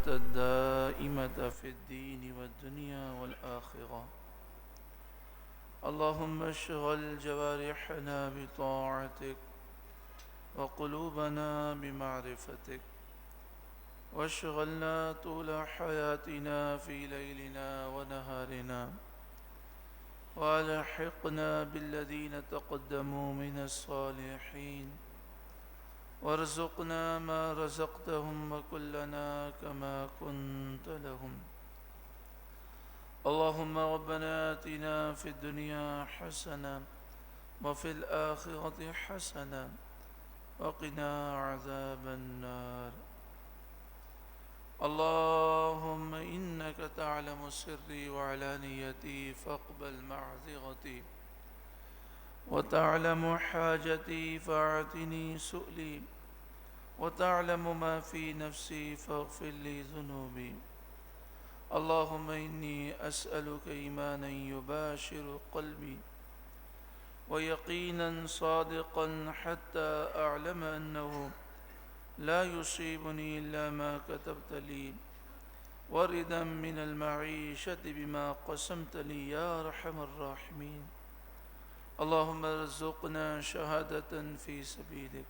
الدائمة في الدين والدنيا والآخرة. اللهم اشغل جوارحنا بطاعتك وقلوبنا بمعرفتك، واشغلنا طول حياتنا في ليلنا ونهارنا، والحقنا بالذين تقدموا من الصالحين، وارزقنا ما رزقتهم وكلنا كما كنت لهم. اللهم ربنا آتنا في الدنيا حسنة وفي الآخرة حسنة وقنا عذاب النار. اللهم إنك تعلم سري وعلانيتي فاقبل معذرتي، وتعلم حاجتي فاعتني سؤلي، وتعلم ما في نفسي فاغفر لي ذنوبي. اللهم إني أسألك إيمانا يباشر قلبي، ويقينا صادقا حتى أعلم أنه لا يصيبني إلا ما كتبت لي، وردا من المعيشة بما قسمت لي يا أرحم الراحمين. اللهم ارزقنا شهادة في سبيلك،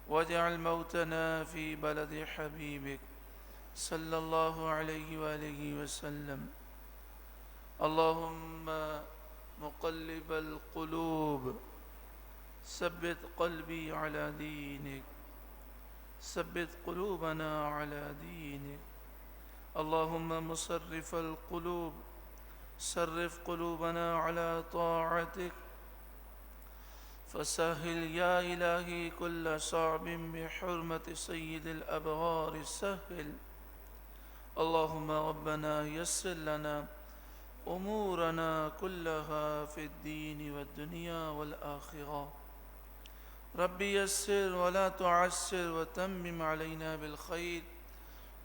واجعل موتنا في بلد حبيبك صلى الله عليه وآله وسلم. اللهم مقلب القلوب ثبت قلبي على دينك، ثبت قلوبنا على دينك. اللهم مصرف القلوب صرف قلوبنا على طاعتك، فسهل يا إلهي كل صعب بحرمة سيد الأبرار سهل. اللهم ربنا يسر لنا أمورنا كلها في الدين والدنيا والآخرة. ربي يسر ولا تعسر وتمم علينا بالخير،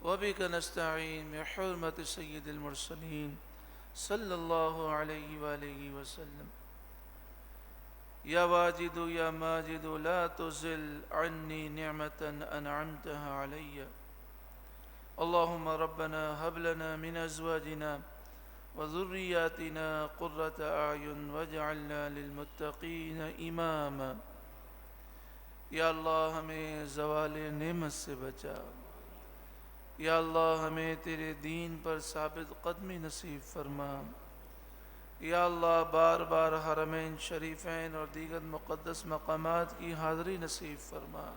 وبك نستعين بحرمة سيد المرسلين صلى الله عليه وآله وسلم. يا واجد يا ماجد لا تزل عني نعمة أنعمتها علي. اللهم ربنا هب لنا من أزواجنا وذرياتنا قرة أعين واجعلنا للمتقين إماما. یا اللہ ہمیں زوال نعمت سے بچا، یا اللہ ہمیں تیرے دین پر ثابت قدمی نصیب فرما. یا اللہ بار بار حرمین شریفین اور دیگر مقدس مقامات کی حاضری نصیب فرما.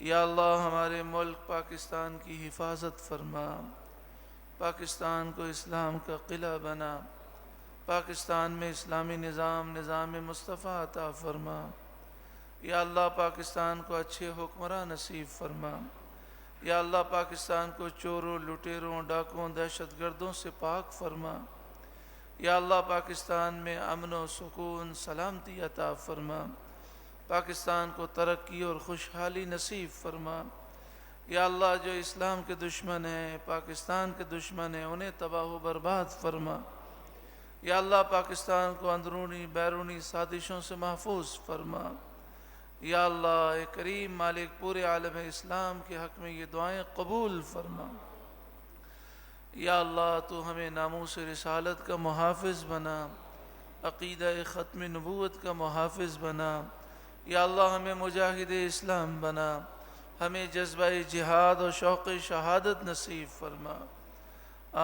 یا اللہ ہمارے ملک پاکستان کی حفاظت فرما، پاکستان کو اسلام کا قلعہ بنا، پاکستان میں اسلامی نظام مصطفیٰ عطا فرما. یا اللہ پاکستان کو اچھے حکمراں نصیب فرما. یا اللہ پاکستان کو چوروں، لٹیروں، ڈاکوں، دہشت گردوں سے پاک فرما. یا اللہ پاکستان میں امن و سکون سلامتی عطا فرما. پاکستان کو ترقی اور خوشحالی نصیب فرما. یا اللہ جو اسلام کے دشمن ہیں، پاکستان کے دشمن ہیں، انہیں تباہ و برباد فرما. یا اللہ پاکستان کو اندرونی بیرونی سازشوں سے محفوظ فرما. یا اللہ اے کریم مالک پورے عالم اسلام کے حق میں یہ دعائیں قبول فرما. یا اللہ تو ہمیں ناموس رسالت کا محافظ بنا، عقیدہ ختم نبوت کا محافظ بنا. یا اللہ ہمیں مجاہد اسلام بنا، ہمیں جذبہ جہاد اور شوق شہادت نصیب فرما.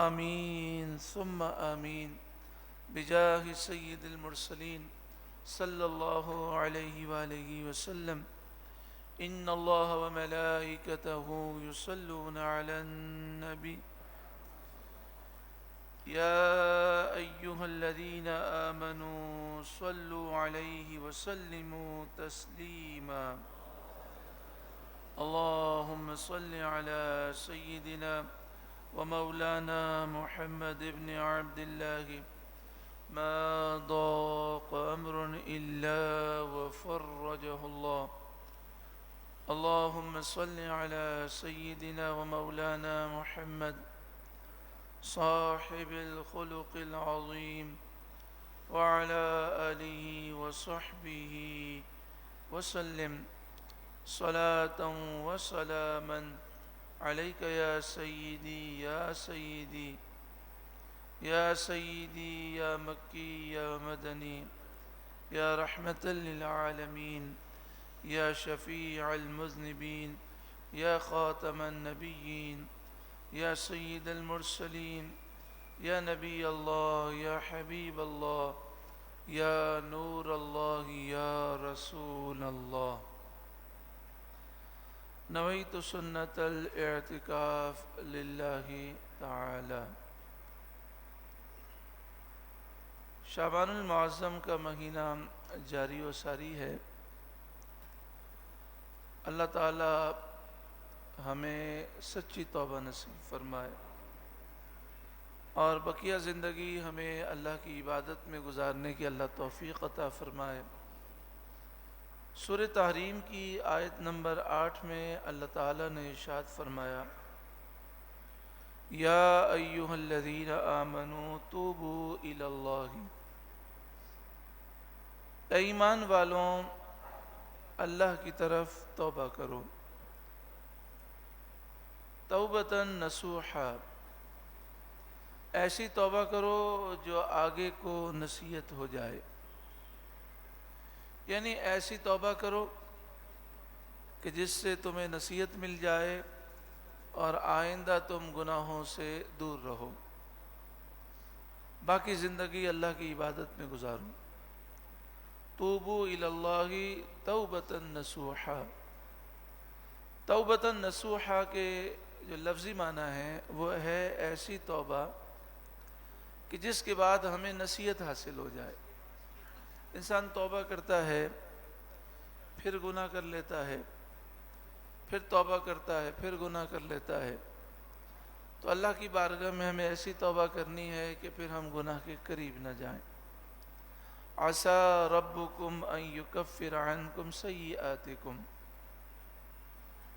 آمین ثم آمین بجاہ سید المرسلین صلی اللہ علیہ وآلہ وسلم. ان اللہ وملائکتہ یصلون علی النبی یا ایہا الذین آمنوا صلوا علیہ وسلموا تسلیما. اللہم صل علی سیدنا ومولانا محمد بن عبد اللہ ما ضاق أمر إلا وفرجه الله. اللهم صل على سيدنا ومولانا محمد صاحب الخلق العظيم وعلى آله وصحبه وسلم صلاة وسلاما عليك يا سيدي يا سيدي يا سيدي يا مكي يا مدني يا رحمة للعالمين يا شفيع المذنبين يا خاتم النبيين يا سيد المرسلين يا نبي الله يا حبيب الله يا نور الله يا رسول الله. نويت سنة الاعتكاف لله تعالى. شعبان المعظم کا مہینہ جاری و ساری ہے. اللہ تعالی ہمیں سچی توبہ نصیب فرمائے اور بقیہ زندگی ہمیں اللہ کی عبادت میں گزارنے کی اللہ توفیق عطا فرمائے. سورہ تحریم کی آیت نمبر 8 میں اللہ تعالی نے ارشاد فرمایا یا ایھا الذین آمنوا توبوا الی اللہ. اے ایمان والوں اللہ کی طرف توبہ کرو. توبۃ نصوحا، ایسی توبہ کرو جو آگے کو نصیحت ہو جائے. یعنی ایسی توبہ کرو کہ جس سے تمہیں نصیحت مل جائے اور آئندہ تم گناہوں سے دور رہو، باقی زندگی اللہ کی عبادت میں گزارو. توبوا الی اللہ توبۃ نصوحا. توبۃ نصوحا کے جو لفظی معنی ہے وہ ہے ایسی توبہ کہ جس کے بعد ہمیں نصیحت حاصل ہو جائے. انسان توبہ کرتا ہے، پھر گناہ کر لیتا ہے، پھر توبہ کرتا ہے، پھر گناہ کر لیتا ہے. تو اللہ کی بارگاہ میں ہمیں ایسی توبہ کرنی ہے کہ پھر ہم گناہ کے قریب نہ جائیں. عسیٰ ربکم ان یکفر عنکم سیئاتکم.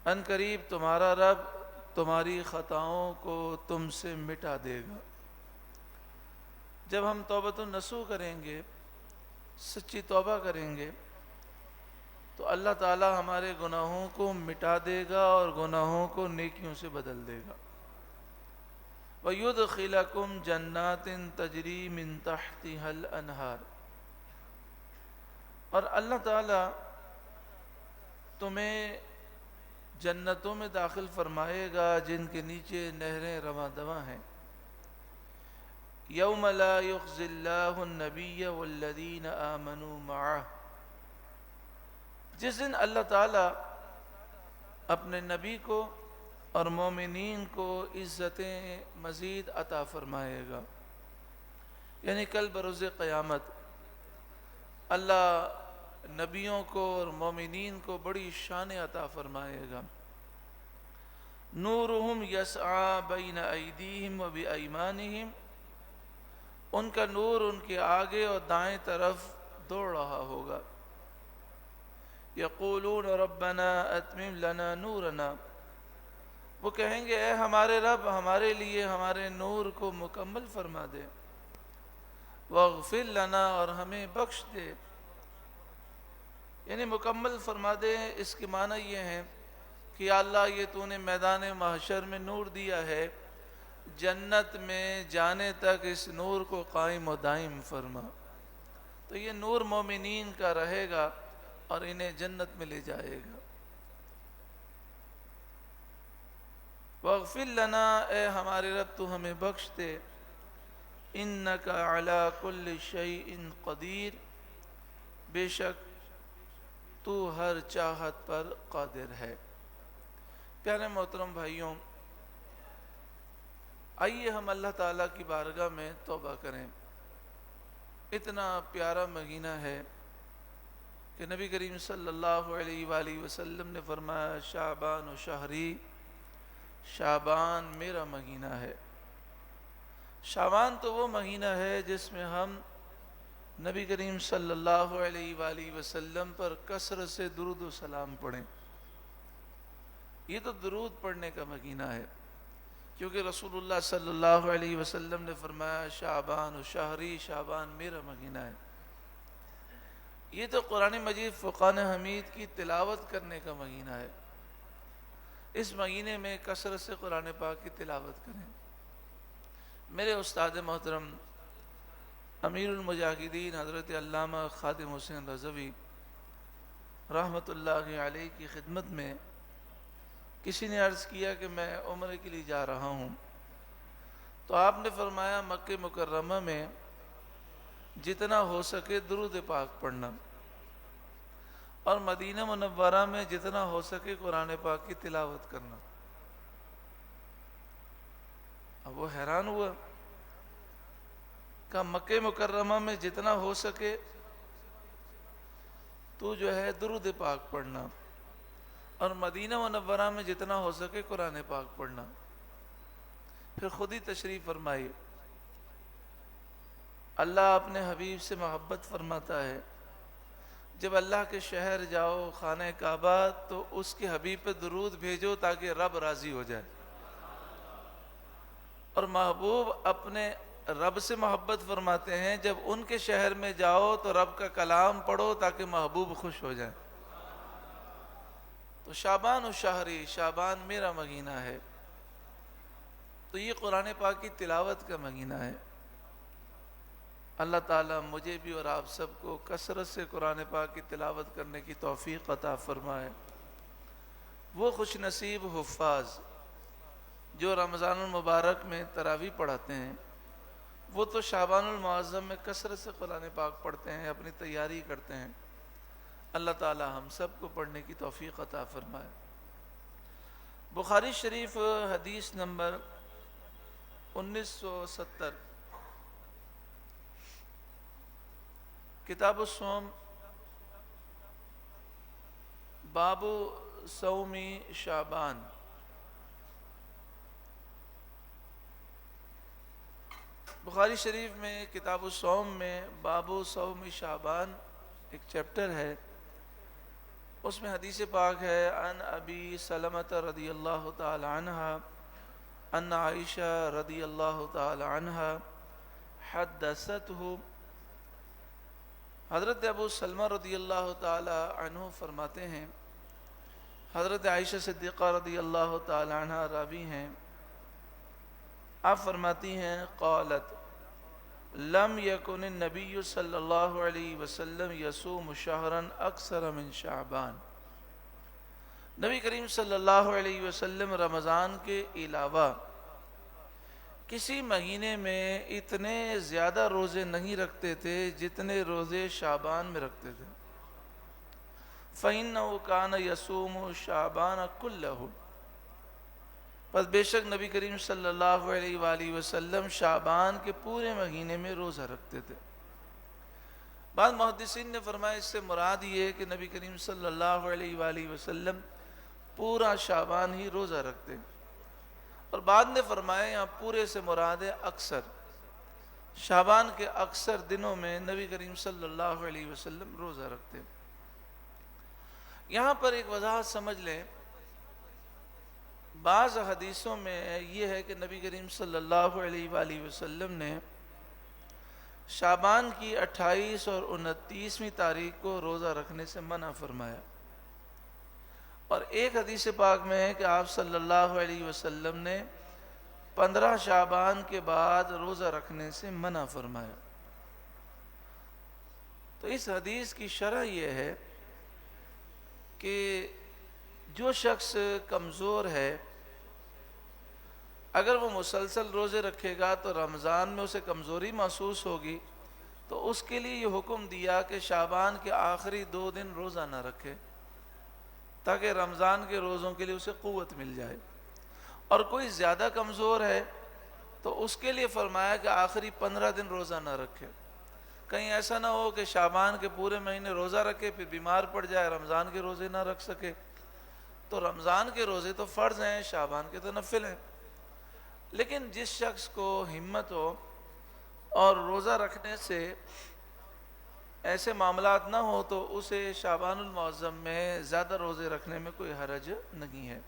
ان قریب تمہارا رب تمہاری خطاؤں کو تم سے مٹا دے گا. جب ہم توبۃ النصوح کریں گے، سچی توبہ کریں گے، تو اللہ تعالی ہمارے گناہوں کو مٹا دے گا اور گناہوں کو نیکیوں سے بدل دے گا. وَيُدْخِلَكُمْ جَنَّاتٍ تَجْرِي مِن تَحْتِهَا الْأَنْهَارُ. اور اللہ تعالی تمہیں جنتوں میں داخل فرمائے گا جن کے نیچے نہریں رواں دواں ہیں. یوم لا یخزی اللہ النبی والذین آمنوا معہ. جس دن اللہ تعالی اپنے نبی کو اور مومنین کو عزتیں مزید عطا فرمائے گا. یعنی کل بروز قیامت اللہ نبیوں کو اور مومنین کو بڑی شان عطا فرمائے گا. نورہم یسعی بین ایدیہم و بایمانہم. ان کا نور ان کے آگے اور دائیں طرف دوڑ رہا ہوگا. یقولون ربنا اتمم لنا نورنا. وہ کہیں گے اے ہمارے رب ہمارے لیے ہمارے نور کو مکمل فرما دے. واغفر لنا، اور ہمیں بخش دے. یعنی مکمل فرما دے. اس کے معنی یہ ہیں کہ یا اللہ یہ تو نے میدان محشر میں نور دیا ہے، جنت میں جانے تک اس نور کو قائم و دائم فرما. تو یہ نور مومنین کا رہے گا اور انہیں جنت میں لے جائے گا. واغفر لنا، اے ہمارے رب تو ہمیں بخش دے. انک علی کل شیء قدیر. بے شک تو ہر چاہت پر قادر ہے. پیارے محترم بھائیوں، آئیے ہم اللہ تعالیٰ کی بارگاہ میں توبہ کریں. اتنا پیارا مہینہ ہے کہ نبی کریم صلی اللہ علیہ وآلہ وسلم نے فرمایا شعبان و شہری. شعبان میرا مہینہ ہے. شعبان تو وہ مہینہ ہے جس میں ہم نبی کریم صلی اللہ علیہ وآلہ وسلم پر کثرت سے درود و سلام پڑھیں. یہ تو درود پڑھنے کا مہینہ ہے، کیونکہ رسول اللہ صلی اللہ علیہ وسلم نے فرمایا شعبان و شہری. شعبان میرا مہینہ ہے. یہ تو قرآن مجید فرقان حمید کی تلاوت کرنے کا مہینہ ہے. اس مہینے میں کثرت سے قرآن پاک کی تلاوت کریں۔ میرے استاد محترم امیر المجاہدین حضرت علامہ خادم حسین رضوی رحمۃ اللہ علیہ کی خدمت میں کسی نے عرض کیا کہ میں عمرے کے لیے جا رہا ہوں، تو آپ نے فرمایا مکہ مکرمہ میں جتنا ہو سکے درود پاک پڑھنا، اور مدینہ منورہ میں جتنا ہو سکے قرآن پاک کی تلاوت کرنا۔ اب وہ حیران ہوا، کہ مکہ مکرمہ میں جتنا ہو سکے تو جو ہے درود پاک پڑھنا، اور مدینہ منورہ میں جتنا ہو سکے قرآن پاک پڑھنا۔ پھر خود ہی تشریف فرمائی۔ اللہ اپنے حبیب سے محبت فرماتا ہے، جب اللہ کے شہر جاؤ خانہ کعبہ تو اس کے حبیب پہ درود بھیجو تاکہ رب راضی ہو جائے، اور محبوب اپنے رب سے محبت فرماتے ہیں، جب ان کے شہر میں جاؤ تو رب کا کلام پڑھو تاکہ محبوب خوش ہو جائے۔ تو شعبان و شہری، شعبان میرا مہینہ ہے، تو یہ قرآن پاک کی تلاوت کا مہینہ ہے۔ اللہ تعالیٰ مجھے بھی اور آپ سب کو کثرت سے قرآن پاک کی تلاوت کرنے کی توفیق عطا فرمائے۔ وہ خوش نصیب حفاظ جو رمضان المبارک میں تراویح پڑھاتے ہیں، وہ تو شعبان المعظم میں کثرت سے قرآن پاک پڑھتے ہیں، اپنی تیاری کرتے ہیں۔ اللہ تعالی ہم سب کو پڑھنے کی توفیق عطا فرمائے۔ بخاری شریف حدیث نمبر 1970، کتاب الصوم، باب صوم شعبان۔ بخاری شریف میں کتاب الصوم میں باب صوم شعبان ایک چیپٹر ہے، اس میں حدیث پاک ہے عن ابی سلمۃ رضی اللہ تعالی عنہ ان عائشہ رضی اللہ تعالی عنہ حدثته۔ حضرت ابو سلمہ رضی اللہ تعالی عنہ فرماتے ہیں، حضرت عائشہ صدیقہ رضی اللہ تعالی عنہ راوی ہیں، آپ فرماتی ہیں قالت لم یکن النبی صلی اللہ علیہ وسلم یصوم شہرا اکثر من شعبان۔ نبی کریم صلی اللہ علیہ وسلم رمضان کے علاوہ کسی مہینے میں اتنے زیادہ روزے نہیں رکھتے تھے جتنے روزے شعبان میں رکھتے تھے۔ فَإِنَّهُ كَانَ يَصُومُ شَعْبَانَ كُلَّهُ، پس بے شک نبی کریم صلی اللہ علیہ وآلہ وسلم شعبان کے پورے مہینے میں روزہ رکھتے تھے۔ بعض محدثین نے فرمایا اس سے مراد یہ ہے کہ نبی کریم صلی اللہ علیہ وآلہ وسلم پورا شعبان ہی روزہ رکھتے، اور بعد نے فرمایا یہاں پورے سے مراد ہے اکثر، شعبان کے اکثر دنوں میں نبی کریم صلی اللہ علیہ وسلم روزہ رکھتے۔ یہاں پر ایک وضاحت سمجھ لیں، بعض حدیثوں میں یہ ہے کہ نبی کریم صلی اللہ علیہ وآلہ وسلم نے شعبان کی 28 اور 29ویں تاریخ کو روزہ رکھنے سے منع فرمایا، اور ایک حدیث پاک میں ہے کہ آپ صلی اللہ علیہ وسلم نے 15 شعبان کے بعد روزہ رکھنے سے منع فرمایا۔ تو اس حدیث کی شرح یہ ہے کہ جو شخص کمزور ہے اگر وہ مسلسل روزے رکھے گا تو رمضان میں اسے کمزوری محسوس ہوگی، تو اس کے لیے یہ حکم دیا کہ شعبان کے آخری 2 دن روزہ نہ رکھے تاکہ رمضان کے روزوں کے لیے اسے قوت مل جائے، اور کوئی زیادہ کمزور ہے تو اس کے لیے فرمایا کہ آخری 15 دن روزہ نہ رکھے۔ کہیں ایسا نہ ہو کہ شعبان کے پورے مہینے روزہ رکھے پھر بیمار پڑ جائے رمضان کے روزے نہ رکھ سکے۔ تو رمضان کے روزے تو فرض ہیں، شعبان کے تو نفل ہیں، لیکن جس شخص کو ہمت ہو اور روزہ رکھنے سے ایسے معاملات نہ ہو تو اسے شعبان المعظم میں زیادہ روزے رکھنے میں کوئی حرج نہیں ہے۔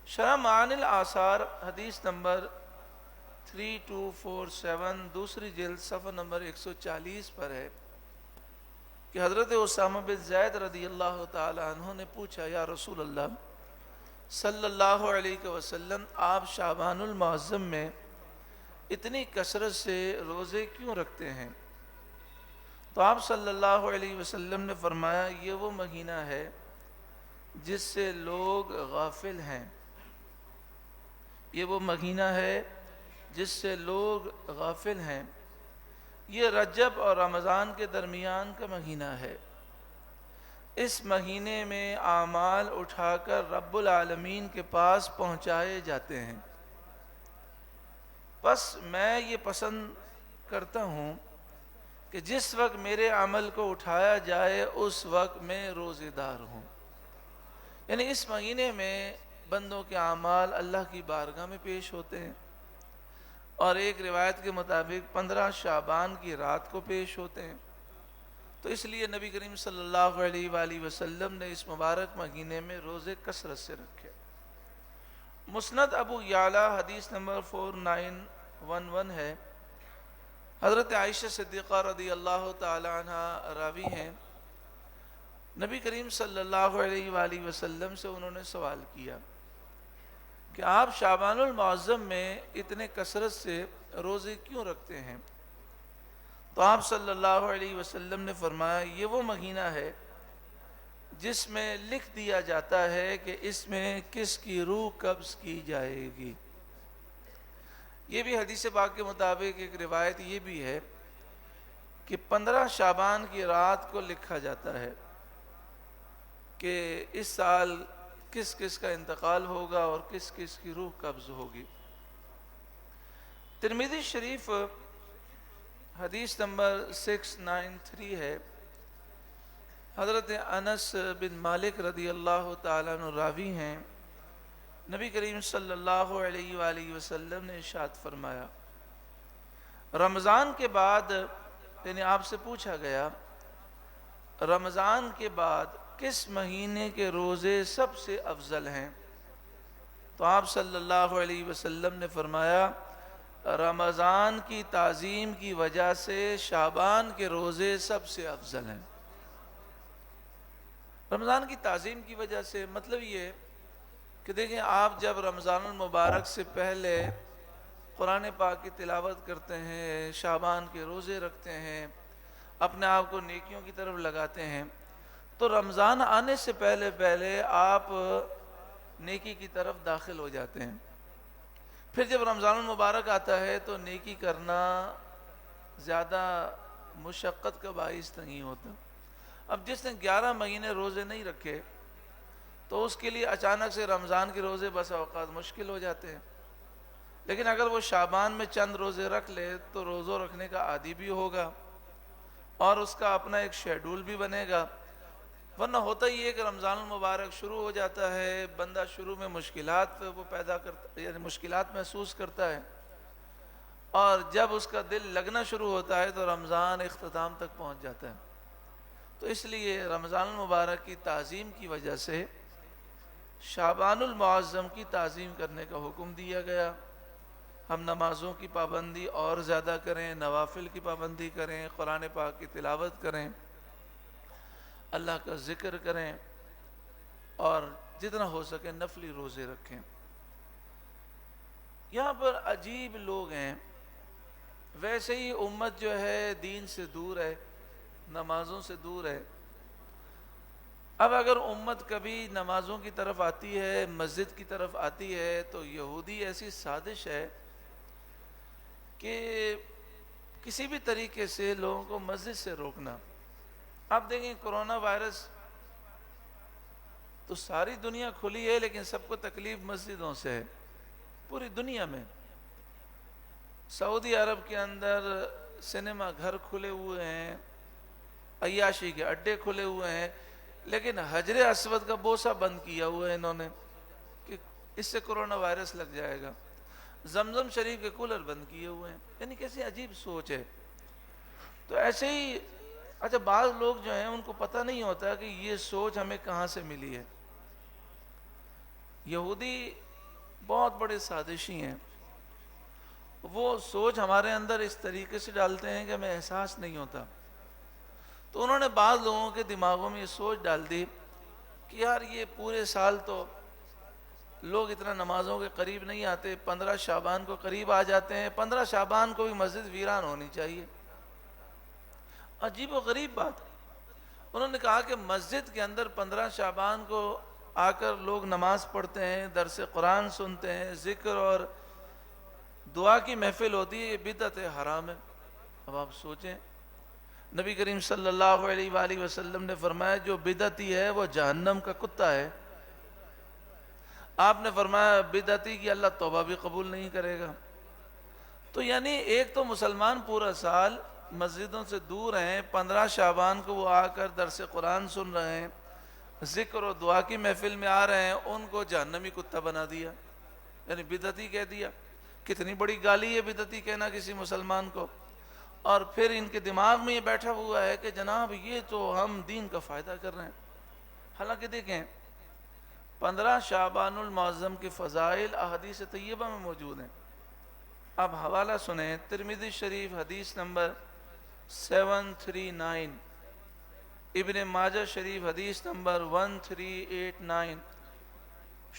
شرح معانی الآثار حدیث نمبر 3247 دوسری جلد صفحہ نمبر 140 پر ہے کہ حضرت اسامہ بن زید رضی اللہ تعالی عنہ نے پوچھا یا رسول اللہ صلی اللہ علیہ وسلم آپ شعبان المعظم میں اتنی کثرت سے روزے کیوں رکھتے ہیں؟ تو آپ صلی اللہ علیہ وسلم نے فرمایا یہ وہ مہینہ ہے جس سے لوگ غافل ہیں، یہ وہ مہینہ ہے جس سے لوگ غافل ہیں، یہ رجب اور رمضان کے درمیان کا مہینہ ہے۔ اس مہینے میں اعمال اٹھا کر رب العالمین کے پاس پہنچائے جاتے ہیں، بس میں یہ پسند کرتا ہوں کہ جس وقت میرے عمل کو اٹھایا جائے اس وقت میں روزے دار ہوں۔ یعنی اس مہینے میں بندوں کے اعمال اللہ کی بارگاہ میں پیش ہوتے ہیں، اور ایک روایت کے مطابق 15 شعبان کی رات کو پیش ہوتے ہیں۔ تو اس لیے نبی کریم صلی اللہ علیہ وآلہ وسلم نے اس مبارک مہینے میں روزے کثرت سے رکھے۔ مسند ابو یعلا حدیث نمبر 4911 ہے، حضرت عائشہ صدیقہ رضی اللہ تعالی عنہ راوی ہیں، نبی کریم صلی اللہ علیہ وآلہ وسلم سے انہوں نے سوال کیا کہ آپ شعبان المعظم میں اتنے کثرت سے روزے کیوں رکھتے ہیں؟ تو آپ صلی اللہ علیہ وسلم نے فرمایا یہ وہ مہینہ ہے جس میں لکھ دیا جاتا ہے کہ اس میں کس کی روح قبض کی جائے گی۔ یہ بھی حدیث پاک کے مطابق ایک روایت یہ بھی ہے کہ 15 شعبان کی رات کو لکھا جاتا ہے کہ اس سال کس کس کا انتقال ہوگا اور کس کس کی روح قبض ہوگی۔ ترمذی شریف حدیث نمبر 693 ہے، حضرت انس بن مالک رضی اللہ تعالیٰ عنہ راوی ہیں، نبی کریم صلی اللہ علیہ وآلہ وسلم نے ارشاد فرمایا رمضان کے بعد، یعنی آپ سے پوچھا گیا رمضان کے بعد کس مہینے کے روزے سب سے افضل ہیں؟ تو آپ صلی اللہ علیہ وسلم نے فرمایا رمضان کی تعظیم کی وجہ سے شعبان کے روزے سب سے افضل ہیں۔ رمضان کی تعظیم کی وجہ سے مطلب یہ کہ دیکھیں آپ جب رمضان المبارک سے پہلے قرآن پاک کی تلاوت کرتے ہیں، شعبان کے روزے رکھتے ہیں، اپنے آپ کو نیکیوں کی طرف لگاتے ہیں، تو رمضان آنے سے پہلے پہلے آپ نیکی کی طرف داخل ہو جاتے ہیں۔ پھر جب رمضان المبارک آتا ہے تو نیکی کرنا زیادہ مشقت کا باعث نہیں ہوتا۔ اب جس نے 11 مہینے روزے نہیں رکھے تو اس کے لیے اچانک سے رمضان کے روزے بس اوقات مشکل ہو جاتے ہیں، لیکن اگر وہ شعبان میں چند روزے رکھ لے تو روزوں رکھنے کا عادی بھی ہوگا اور اس کا اپنا ایک شیڈول بھی بنے گا۔ ورنہ ہوتا ہی ہے کہ رمضان المبارک شروع ہو جاتا ہے، بندہ شروع میں مشکلات وہ پیدا کرتا، یعنی مشکلات محسوس کرتا ہے، اور جب اس کا دل لگنا شروع ہوتا ہے تو رمضان اختتام تک پہنچ جاتا ہے۔ تو اس لیے رمضان المبارک کی تعظیم کی وجہ سے شعبان المعظم کی تعظیم کرنے کا حکم دیا گیا۔ ہم نمازوں کی پابندی اور زیادہ کریں، نوافل کی پابندی کریں، قرآن پاک کی تلاوت کریں، اللہ کا ذکر کریں، اور جتنا ہو سکے نفلی روزے رکھیں۔ یہاں پر عجیب لوگ ہیں، ویسے ہی امت جو ہے دین سے دور ہے، نمازوں سے دور ہے۔ اب اگر امت کبھی نمازوں کی طرف آتی ہے، مسجد کی طرف آتی ہے، تو یہودی ایسی سازش ہے کہ کسی بھی طریقے سے لوگوں کو مسجد سے روکنا۔ آپ دیکھیں کرونا وائرس تو ساری دنیا کھلی ہے لیکن سب کو تکلیف مسجدوں سے ہے، پوری دنیا میں۔ سعودی عرب کے اندر سنیما گھر کھلے ہوئے ہیں، عیاشی کے اڈے کھلے ہوئے ہیں، لیکن حجر اسود کا بوسہ بند کیا ہوا ہے انہوں نے کہ اس سے کرونا وائرس لگ جائے گا۔ زمزم شریف کے کولر بند کیے ہوئے ہیں، یعنی کیسی عجیب سوچ ہے۔ تو ایسے ہی اچھا بعض لوگ جو ہیں ان کو پتہ نہیں ہوتا کہ یہ سوچ ہمیں کہاں سے ملی ہے۔ یہودی بہت بڑے سازشی ہیں، وہ سوچ ہمارے اندر اس طریقے سے ڈالتے ہیں کہ ہمیں احساس نہیں ہوتا۔ تو انہوں نے بعض لوگوں کے دماغوں میں یہ سوچ ڈال دی کہ یار یہ پورے سال تو لوگ اتنا نمازوں کے قریب نہیں آتے، 15 شعبان کو قریب آ جاتے ہیں، 15 شعبان کو بھی مسجد ویران ہونی چاہیے۔ عجیب و غریب بات۔ انہوں نے کہا کہ مسجد کے اندر 15 شعبان کو آ کر لوگ نماز پڑھتے ہیں، درس قرآن سنتے ہیں، ذکر اور دعا کی محفل ہوتی ہے، یہ بدعت حرام ہے۔ اب آپ سوچیں، نبی کریم صلی اللہ علیہ وآلہ وسلم نے فرمایا جو بدعتی ہے وہ جہنم کا کتا ہے۔ آپ نے فرمایا بدعتی کی اللہ توبہ بھی قبول نہیں کرے گا۔ تو یعنی ایک تو مسلمان پورا سال مسجدوں سے دور ہیں، 15 شعبان کو وہ آ کر درس قرآن سن رہے ہیں، ذکر و دعا کی محفل میں آ رہے ہیں، ان کو جہنمی کتا بنا دیا، یعنی بدعتی کہہ دیا۔ کتنی بڑی گالی ہے بدعتی کہنا کسی مسلمان کو۔ اور پھر ان کے دماغ میں یہ بیٹھا ہوا ہے کہ جناب یہ تو ہم دین کا فائدہ کر رہے ہیں۔ حالانکہ دیکھیں 15 شعبان المعظم کے فضائل احادیث طیبہ میں موجود ہیں۔ اب حوالہ سنیں، ترمذی شریف حدیث نمبر 739، ابن ماجہ شریف حدیث نمبر 1389،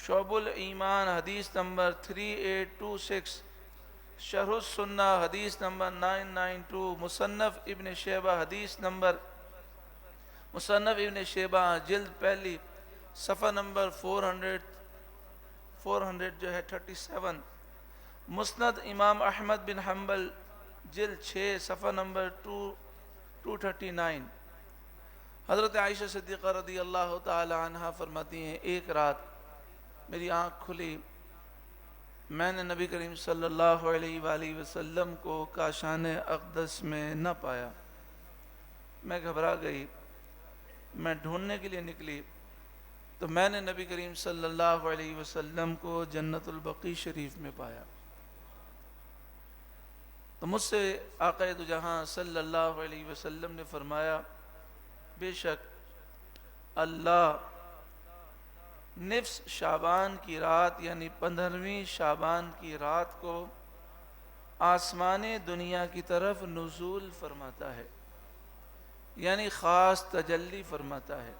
شعب الایمان حدیث نمبر 3826، شرح السنہ حدیث نمبر 992، مصنف ابن شیبہ جلد پہلی صفحہ نمبر 400 جو ہے 37، مسند امام احمد بن حنبل جلد 6 صفحہ نمبر 239۔ حضرت عائشہ صدیقہ رضی اللہ تعالی عنہ فرماتی ہیں ایک رات میری آنکھ کھلی، میں نے نبی کریم صلی اللہ علیہ وآلہ وسلم کو کاشان اقدس میں نہ پایا، میں گھبرا گئی، میں ڈھونڈنے کے لیے نکلی تو میں نے نبی کریم صلی اللہ علیہ وسلم کو جنت البقیع شریف میں پایا۔ تو مجھ سے آقا دو جہاں صلی اللہ علیہ وسلم نے فرمایا بے شک اللہ نصف شعبان کی رات یعنی 15ویں شعبان کی رات کو آسمان دنیا کی طرف نزول فرماتا ہے، یعنی خاص تجلی فرماتا ہے،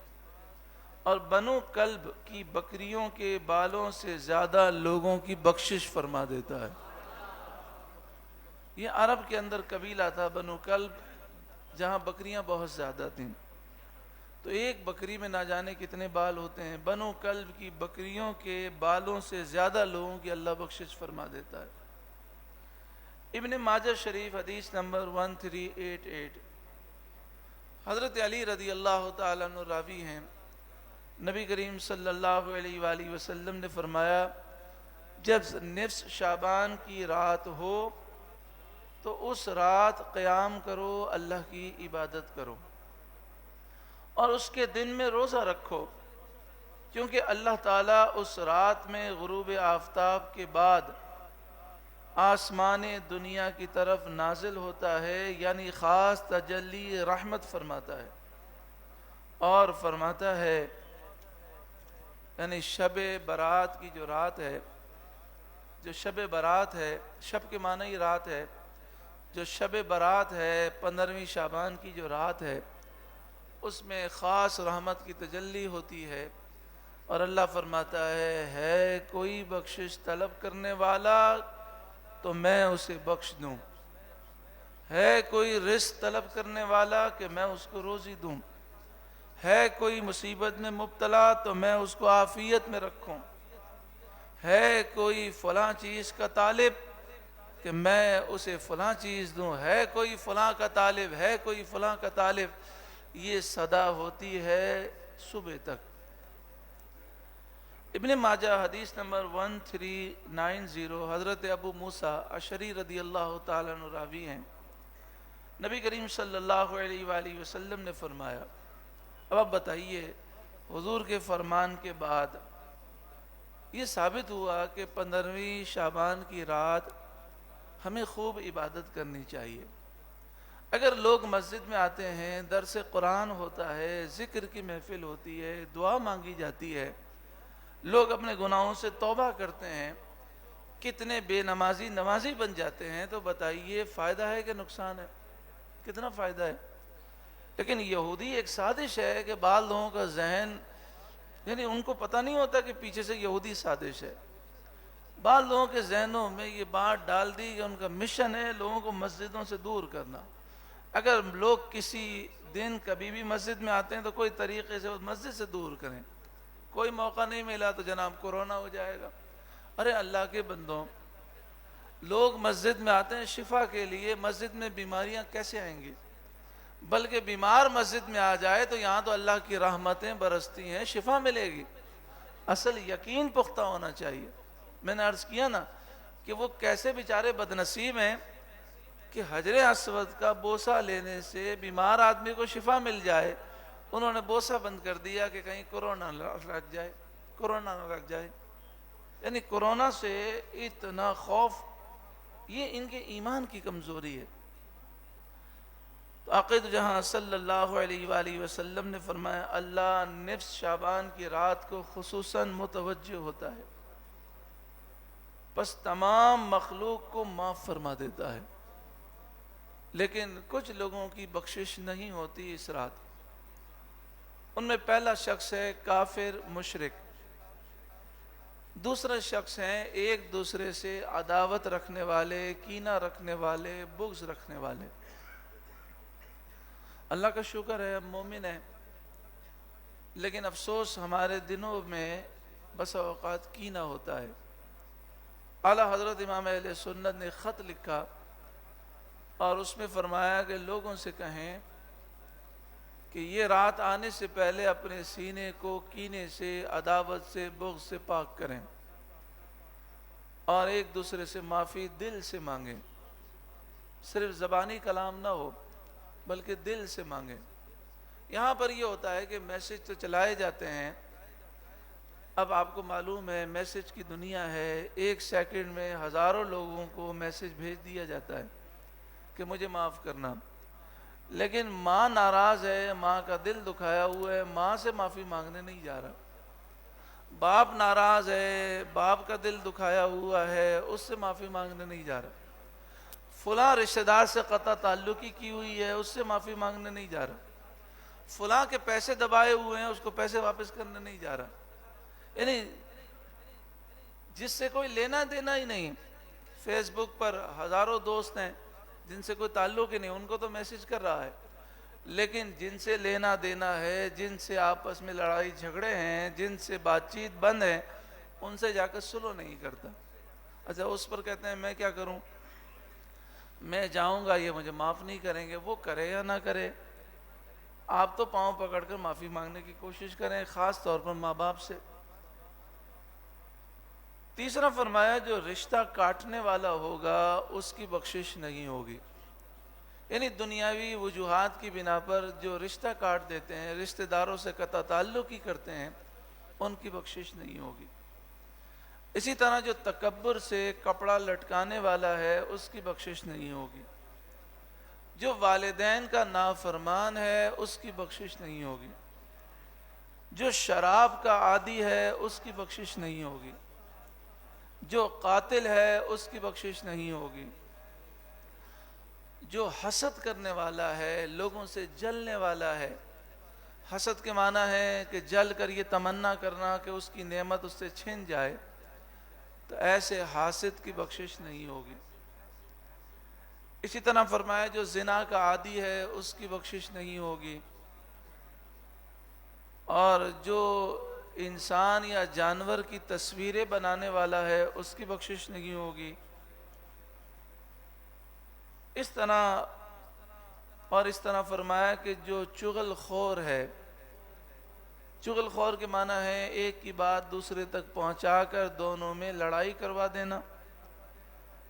اور بنو کلب کی بکریوں کے بالوں سے زیادہ لوگوں کی بخشش فرما دیتا ہے۔ یہ عرب کے اندر قبیلہ تھا بنو کلب، جہاں بکریاں بہت زیادہ تھیں، تو ایک بکری میں نہ جانے کتنے بال ہوتے ہیں، بنو کلب کی بکریوں کے بالوں سے زیادہ لوگوں کی اللہ بخشش فرما دیتا ہے۔ ابن ماجہ شریف حدیث نمبر 1388، حضرت علی رضی اللہ تعالیٰ عنہ راوی ہیں، نبی کریم صلی اللہ علیہ وآلہ وسلم نے فرمایا جب نصف شعبان کی رات ہو تو اس رات قیام کرو، اللہ کی عبادت کرو، اور اس کے دن میں روزہ رکھو، کیونکہ اللہ تعالیٰ اس رات میں غروب آفتاب کے بعد آسمان دنیا کی طرف نازل ہوتا ہے، یعنی خاص تجلی رحمت فرماتا ہے، اور فرماتا ہے یعنی شب برات کی جو رات ہے، جو شب برات ہے، شب کے معنی ہی رات ہے، جو شب برات ہے 15ویں شعبان کی جو رات ہے اس میں خاص رحمت کی تجلی ہوتی ہے، اور اللہ فرماتا ہے کوئی بخشش طلب کرنے والا تو میں اسے بخش دوں، ہے کوئی رزق طلب کرنے والا کہ میں اس کو روزی دوں، ہے کوئی مصیبت میں مبتلا تو میں اس کو عافیت میں رکھوں، ہے کوئی فلاں چیز کا طالب کہ میں اسے فلاں چیز دوں، ہے کوئی فلاں کا طالب، ہے کوئی فلاں کا طالب، یہ صدا ہوتی ہے صبح تک۔ ابن ماجہ حدیث نمبر 1390، حضرت ابو موسیٰ اشعری رضی اللہ تعالیٰ عنہ راوی ہیں، نبی کریم صلی اللہ علیہ وآلہ وسلم نے فرمایا، اب آپ بتائیے حضور کے فرمان کے بعد یہ ثابت ہوا کہ 15ویں شعبان کی رات ہمیں خوب عبادت کرنی چاہیے۔ اگر لوگ مسجد میں آتے ہیں، درس قرآن ہوتا ہے، ذکر کی محفل ہوتی ہے، دعا مانگی جاتی ہے، لوگ اپنے گناہوں سے توبہ کرتے ہیں، کتنے بے نمازی نمازی بن جاتے ہیں، تو بتائیے فائدہ ہے کہ نقصان ہے؟ کتنا فائدہ ہے؟ لیکن یہودی ایک سازش ہے کہ بعض لوگوں کا ذہن یعنی ان کو پتہ نہیں ہوتا کہ پیچھے سے یہودی سازش ہے. بعض لوگوں کے ذہنوں میں یہ بات ڈال دی کہ ان کا مشن ہے لوگوں کو مسجدوں سے دور کرنا. اگر لوگ کسی دن کبھی بھی مسجد میں آتے ہیں تو کوئی طریقے سے مسجد سے دور کریں. کوئی موقع نہیں ملا تو جناب کورونا ہو جائے گا. ارے اللہ کے بندوں، لوگ مسجد میں آتے ہیں شفا کے لیے، مسجد میں بیماریاں کیسے آئیں گی؟ بلکہ بیمار مسجد میں آ جائے تو یہاں تو اللہ کی رحمتیں برستی ہیں، شفا ملے گی. اصل یقین پختہ ہونا چاہیے. میں نے عرض کیا نا کہ وہ کیسے بیچارے بدنصیب ہیں کہ حجر اسود کا بوسہ لینے سے بیمار آدمی کو شفا مل جائے. انہوں نے بوسہ بند کر دیا کہ کہیں کورونا نہ لگ جائے، کورونا نہ لگ جائے. یعنی کورونا سے اتنا خوف، یہ ان کے ایمان کی کمزوری ہے. تو عقید جہاں صلی اللہ علیہ وآلہ وسلم نے فرمایا اللہ نصف شعبان کی رات کو خصوصاً متوجہ ہوتا ہے، بس تمام مخلوق کو معاف فرما دیتا ہے. لیکن کچھ لوگوں کی بخشش نہیں ہوتی اس رات. ان میں پہلا شخص ہے کافر مشرک، دوسرا شخص ہیں ایک دوسرے سے عداوت رکھنے والے، کینہ رکھنے والے، بغض رکھنے والے. اللہ کا شکر ہے ہم مومن ہیں، لیکن افسوس ہمارے دنوں میں بس اوقات کینہ ہوتا ہے. اعلیٰ حضرت امام اہل سنت نے خط لکھا اور اس میں فرمایا کہ لوگوں سے کہیں کہ یہ رات آنے سے پہلے اپنے سینے کو کینے سے، عداوت سے، بغض سے پاک کریں اور ایک دوسرے سے معافی دل سے مانگیں. صرف زبانی کلام نہ ہو بلکہ دل سے مانگیں. یہاں پر یہ ہوتا ہے کہ میسج تو چلائے جاتے ہیں. اب آپ کو معلوم ہے میسج کی دنیا ہے، ایک سیکنڈ میں ہزاروں لوگوں کو میسج بھیج دیا جاتا ہے کہ مجھے معاف کرنا. لیکن ماں ناراض ہے، ماں کا دل دکھایا ہوا ہے، ماں سے معافی مانگنے نہیں جا رہا. باپ ناراض ہے، باپ کا دل دکھایا ہوا ہے، اس سے معافی مانگنے نہیں جا رہا. فلاں رشتہ دار سے قطع تعلقی کی ہوئی ہے، اس سے معافی مانگنے نہیں جا رہا. فلاں کے پیسے دبائے ہوئے ہیں، اس کو پیسے واپس کرنے نہیں جا رہا. یعنی جس سے کوئی لینا دینا ہی نہیں. فیس بک پر ہزاروں دوست ہیں جن سے کوئی تعلق ہی نہیں، ان کو تو میسج کر رہا ہے. لیکن جن سے لینا دینا ہے، جن سے آپس میں لڑائی جھگڑے ہیں، جن سے بات چیت بند ہے، ان سے جا کر سلو نہیں کرتا. اچھا اس پر کہتے ہیں میں کیا کروں، میں جاؤں گا یہ مجھے معاف نہیں کریں گے. وہ کرے یا نہ کرے، آپ تو پاؤں پکڑ کر معافی مانگنے کی کوشش کریں، خاص طور پر ماں باپ سے. تیسرا فرمایا جو رشتہ کاٹنے والا ہوگا اس کی بخشش نہیں ہوگی. یعنی دنیاوی وجوہات کی بنا پر جو رشتہ کاٹ دیتے ہیں، رشتہ داروں سے قطع تعلق ہی کرتے ہیں، ان کی بخشش نہیں ہوگی. اسی طرح جو تکبر سے کپڑا لٹکانے والا ہے اس کی بخشش نہیں ہوگی. جو والدین کا نافرمان ہے اس کی بخشش نہیں ہوگی. جو شراب کا عادی ہے اس کی بخشش نہیں ہوگی. جو قاتل ہے اس کی بخشش نہیں ہوگی. جو حسد کرنے والا ہے، لوگوں سے جلنے والا ہے، حسد کے معنی ہے کہ جل کر یہ تمنا کرنا کہ اس کی نعمت اس سے چھن جائے، تو ایسے حاسد کی بخشش نہیں ہوگی. اسی طرح فرمایا جو زنا کا عادی ہے اس کی بخشش نہیں ہوگی. اور جو انسان یا جانور کی تصویریں بنانے والا ہے اس کی بخشش نہیں ہوگی. اس طرح فرمایا کہ جو چغل خور ہے، چغل خور کے معنی ہے ایک کی بات دوسرے تک پہنچا کر دونوں میں لڑائی کروا دینا،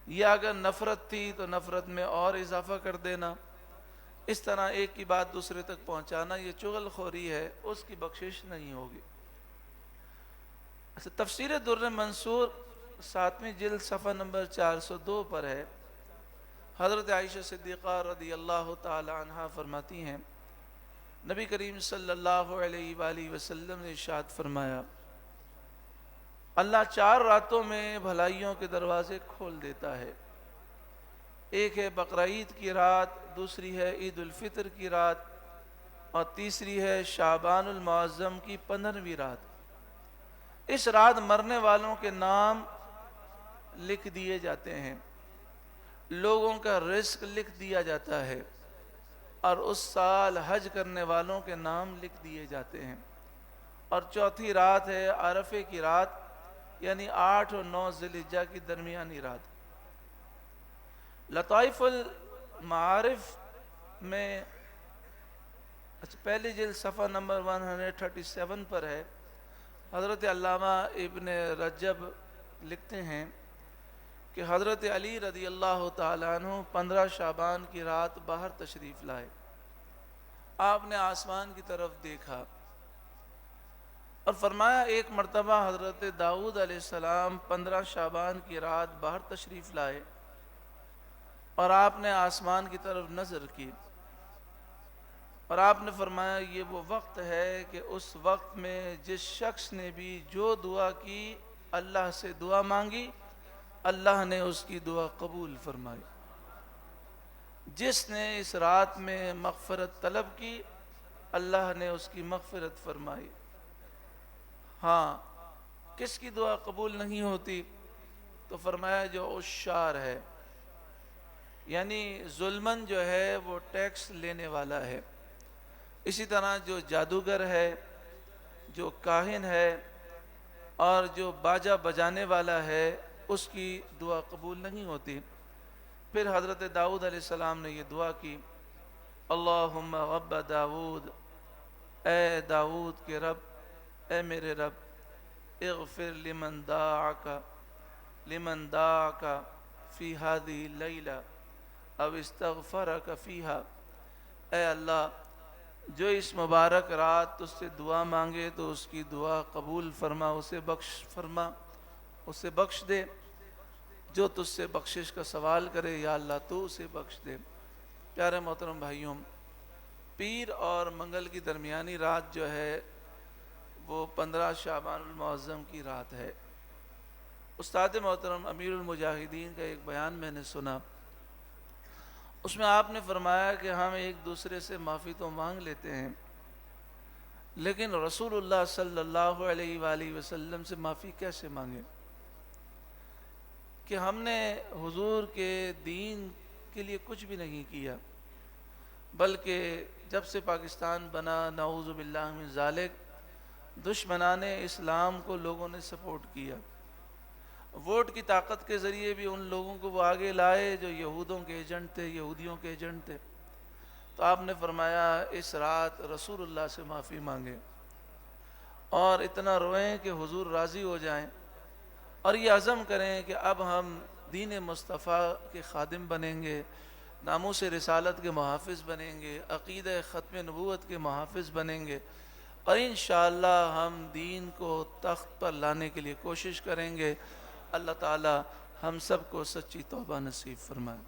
یا اگر نفرت تھی تو نفرت میں اور اضافہ کر دینا. اس طرح ایک کی بات دوسرے تک پہنچانا یہ چغل خوری ہے، اس کی بخشش نہیں ہوگی. تفسیر در منصور 7ویں جلد صفحہ نمبر 402 پر ہے. حضرت عائشہ صدیقہ رضی اللہ تعالی عنہا فرماتی ہیں نبی کریم صلی اللہ علیہ وآلہ وسلم نے ارشاد فرمایا اللہ 4 راتوں میں بھلائیوں کے دروازے کھول دیتا ہے. ایک ہے بقرعید کی رات، دوسری ہے عید الفطر کی رات، اور تیسری ہے شعبان المعظم کی 15ویں رات. اس رات مرنے والوں کے نام لکھ دیے جاتے ہیں، لوگوں کا رزق لکھ دیا جاتا ہے، اور اس سال حج کرنے والوں کے نام لکھ دیے جاتے ہیں۔ اور چوتھی رات ہے عرفے کی رات، یعنی 8 اور 9 ذی الحجہ کی درمیانی رات۔ لطائف المعارف میں پہلی جلد صفحہ نمبر 137 پر ہے، حضرت علامہ ابن رجب لکھتے ہیں کہ حضرت علی رضی اللہ تعالیٰ عنہ 15 شعبان کی رات باہر تشریف لائے۔ آپ نے آسمان کی طرف دیکھا اور فرمایا ایک مرتبہ حضرت داؤد علیہ السلام 15 شعبان کی رات باہر تشریف لائے اور آپ نے آسمان کی طرف نظر کی، اور آپ نے فرمایا یہ وہ وقت ہے کہ اس وقت میں جس شخص نے بھی جو دعا کی، اللہ سے دعا مانگی، اللہ نے اس کی دعا قبول فرمائی۔ جس نے اس رات میں مغفرت طلب کی، اللہ نے اس کی مغفرت فرمائی۔ ہاں، کس کی دعا قبول نہیں ہوتی؟ تو فرمایا جو عشار ہے، یعنی ظلمن جو ہے وہ ٹیکس لینے والا ہے۔ اسی طرح جو جادوگر ہے، جو کاہن ہے، اور جو باجا بجانے والا ہے، اس کی دعا قبول نہیں ہوتی۔ پھر حضرت داؤد علیہ السلام نے یہ دعا کی، اللہم رب داؤد، اے داؤد کے رب، اے میرے رب، اغفر لمن دعاک فی ہذہ اللیلہ او استغفرک فیہا، اے اللہ جو اس مبارک رات تجھ سے دعا مانگے تو اس کی دعا قبول فرما، اسے بخش فرما، اسے بخش دے۔ جو تجھ سے بخشش کا سوال کرے یا اللہ تو اسے بخش دے۔ پیارے محترم بھائیوں، پیر اور منگل کی درمیانی رات جو ہے وہ 15 شعبان المعظم کی رات ہے۔ استاد محترم امیر المجاہدین کا ایک بیان میں نے سنا، اس میں آپ نے فرمایا کہ ہم ایک دوسرے سے معافی تو مانگ لیتے ہیں، لیکن رسول اللہ صلی اللہ علیہ وآلہ وسلم سے معافی کیسے مانگیں؟ کہ ہم نے حضور کے دین کے لیے کچھ بھی نہیں کیا، بلکہ جب سے پاکستان بنا، نعوذ باللہ من ذالک، دشمنان اسلام کو لوگوں نے سپورٹ کیا۔ ووٹ کی طاقت کے ذریعے بھی ان لوگوں کو وہ آگے لائے جو یہودوں کے ایجنٹ تھے، یہودیوں کے ایجنٹ تھے۔ تو آپ نے فرمایا اس رات رسول اللہ سے معافی مانگیں اور اتنا روئیں کہ حضور راضی ہو جائیں، اور یہ عزم کریں کہ اب ہم دین مصطفیٰ کے خادم بنیں گے، ناموس رسالت کے محافظ بنیں گے، عقیدہ ختم نبوت کے محافظ بنیں گے، اور انشاءاللہ ہم دین کو تخت پر لانے کے لیے کوشش کریں گے۔ اللہ تعالی ہم سب کو سچی توبہ نصیب فرمائے۔